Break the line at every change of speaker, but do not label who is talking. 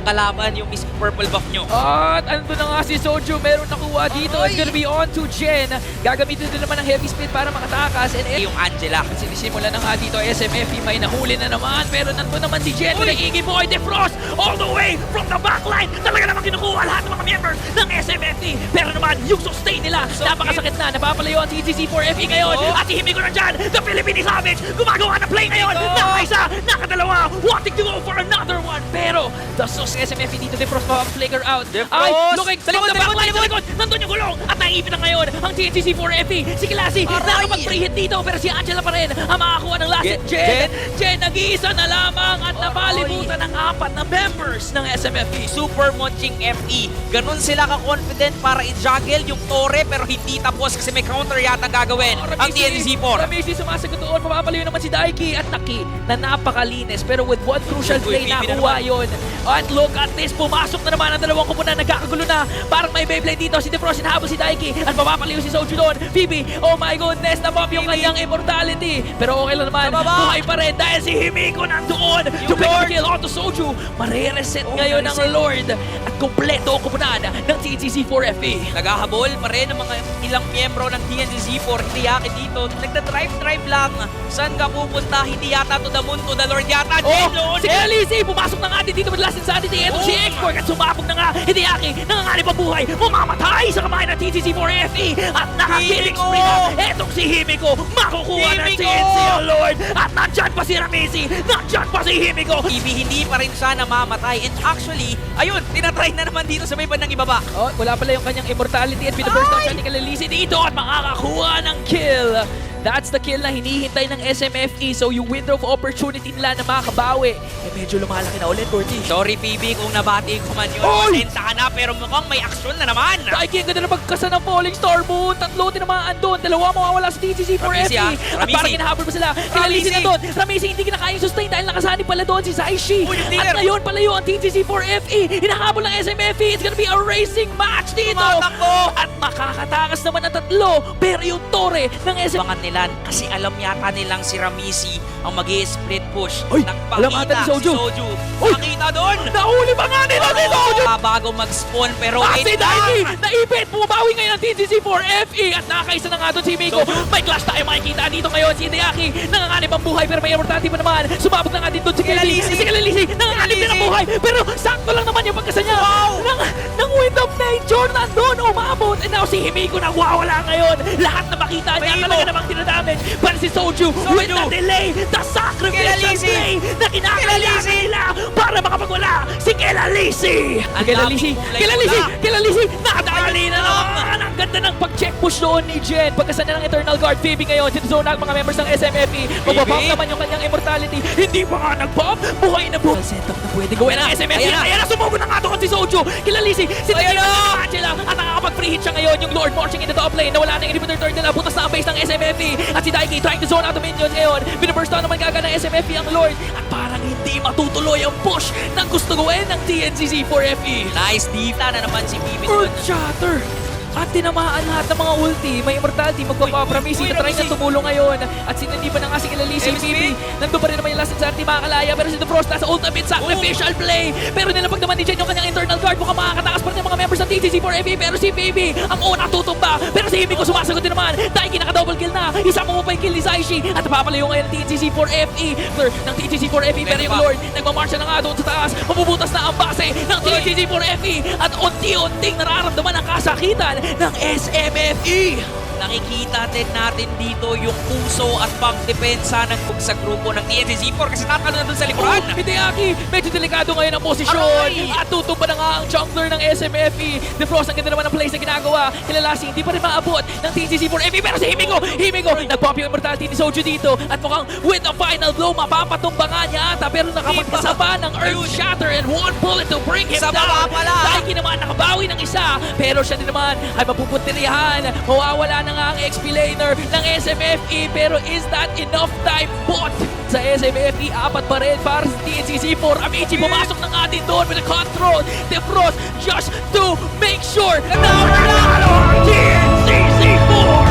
kalaban yung purple buff nyo.
At ando na nga si Soju, meron nakuha dito. It's gonna be on to Jen. Gagamitin din naman ng heavy speed para makatakas. And
Yung Angela.
sinisimula na nga dito, SMFE may nahuli na naman. Pero nandun naman si Jen with the Iggy Boy Defrost all the way from the backline. Talaga naman kinukuha lahat ng mga members ng SMFE. Pero naman, yung sustain nila, napakasakit na. Napapalayo ang TTC4FE ngayon. At si Himiko nandyan, the Philippine Savage, gumagawa ng play ngayon. Nakaisa, nakadalawa, wanting to go for another one. Pero, the sus SMFE dito, Defrost flicker out. Ay, looking from the backline sa likod. Nandun yung gulong. At naipit na ngayon ang TTC4FE. Si Kilasi, nakapag-pre-hit dito. Pero si Angela pa rin ang makakuha ng last hit. Jen, nag-iisa na lamang at napalibutan ng 4 na members ng SMFE.
Super Munching FE. Ganun sila ka-confident para i-juggle yung Torre pero hindi tapos kasi may counter yata gagawin ang TNC4.
Ramisi sumasagot doon. Papapalayo naman si Daiki at Taki na napakalinis. Pero with one crucial play nakuha yun. At look at this. Pumasok na naman ang dalawang kupunan. Nagkakagulo na. Parang may Beyblade dito. Si Defrost habol si Daiki. At papapalayo si Soju doon. Phoebe, oh my goodness. Napop yung kanyang immortality. Pero okay lang naman. Buhay pa rin dahil si Himiko nandoon. To pick up a kill onto Soju. Mare-reset ngayon ng Lord. At kompleto ang kupunan ng TTC4FE.
Naghahabol pa rin ang mga ilang miyembro ng TNC4. Hindi yaki dito. Nagda-drive lang. Saan ka pupunta? Hindi yata to the moon, to the Lord yata.
Si Elise, pumasok na nga din dito with last insanity. Ito si Export at sumabog na nga. Hindi yaki, nanganganib ang buhay. Mamamatay sa kamay ng TTC4FE. At nakakiling spree na. Etong si Himiko, makukuha ng TNC Lord. At nandyan pa si Ramisi. Nandyan pa si Himiko.
Hindi pa rin siya namamatay. And actually, ayun, tinatry na naman dito sa may bandang ibaba.
Oh, wala pala yung kanyang immortality at pinaburst out siya ni Kalilisi dito at makakakuha ng kill. That's the kill na hinihintay ng SMFE. So yung window of opportunity nila na makabawi, medyo lumalaki na ulit, Corty.
Sorry, PB, kung nabati ko man yun. Pasensya ka na, pero mukhang may aksyon na naman.
Daiki, ang ganda na magkasa ng Falling Star Moon. 3 tinamaan doon. 2 mawawala sa TTC4FE. At parang hinahabol pa sila. Kilalisi na doon. Ramisi hindi kinakayang sustain dahil nakasani pala doon si Saishi. At ngayon palayo ang TTC4FE. Hinahabol ng SMFE. It's gonna be a racing match dito. At makakatakas naman ang 3. Pero yung Torre ng SMFE
nila kasi alam yata nilang si Ramisi ang mag-i-split push.
Alam ata ni Soju.
Nakita doon!
Nahuli pa nga nila si Soju!
Bago mag-spawn pero
si Daiki! Naipit! Bumabawi ngayon ang TTC4FE at nakakaisa na nga doon si Himiko. May clash tayo makikita dito ngayon. Si Daiki nanganganib ang buhay pero may immortality pa naman. Sumabog na nga din doon si Kalilisi. Si Kalilisi nanganganib din ang buhay pero sakto lang naman yung pagkasa niya. Ng Wind of Nature nandun umabot. And now si Himiko nagwawala ngayon. Lahat na makita niya talaga namang dinadamage. Pero si Soju with the delay, the sacrificial play na kinakailangan nila para makapagwala si Kelalisi. Kelalisi, nakadali na naman. Ang ganda ng pag-check push doon ni Jen. Pagkasa na ng Eternal Guard, Phoebe ngayon. Sinzone ang mga members ng SMFE. Magbabump naman yung kanyang immortality. Hindi pa nga nag-bump. Buhay na buhay. Setup na pwede gawin ng SMFE. Ayan na, sumubo na nga doon si Soju. Kelalisi, sinagin na Angela. At nakakapag-free hit siya ngayon. Yung Lord marching in the top lane. Nawala na yung inhibitor turn nila. Butas na ang base ng SMFE. At si Daiki trying to zone out the minions ngayon. Binaburst down naman kaga ng SMFE ang Lord. At parang hindi matutuloy ang push ng gusto gawin ng TNCC4FE.
Nice dita na naman si Bibi.
Earth Shatter! At tinamaan lahat ng mga ulti. May immortality, magpapapramisi. Try na tumulong ngayon. At hindi pa na nga si Kilalisi. Phoebe, nandun pa rin naman yung last insanity makakalaya. Pero si The Frost nasa ultimate sacrificial play. Pero nilapag naman ni Jen yung kanyang internal guard. Mukhang makakatakas pa rin yung mga members ng TTC4FE. Pero si Phoebe, ang una tutumba. Pero si Himiko sumasagot din naman. Daiki naka-double kill na. Isama mo pa yung kill ni Saishi. At napapalayo ngayon ng TTC4FE. Ng TTC4FE. Pero yung Lord, nagmamarsya na nga doon sa taas. Mabubutas na ang base ng TTC4FE. At unti-unting nararamdaman ang kasakitan ng SMFE. Nakikita din natin dito yung puso at pangdepensa ng sa grupo ng TNC4 kasi tatalo na dun sa likuran. Hideaki, medyo delikado ngayon ang posisyon. At tutumba na nga ang jungler ng SMFE. Defrost, ang ganda naman ang plays na ginagawa. Kilalasi, hindi pa rin maabot ng TNC4FE. Pero si Himiko, nag-pop yung immortality ni Soju dito. At mukhang with the final blow, mapapatumba nga niya ata. Pero nakapagpasaba ng Earth Shatter and one bullet to bring him down. Daiki naman nakabawi ng isa. Pero siya din naman ay mapupuntirihan. Mawawala na nga ang XP laner ng SMFE. Pero is that enough time? Bot sa SMFE, 4 pa rin para sa TNCC4. Amici pumasok na nga din doon with the control. Defrost just to make sure na nanalo ang TNCC4.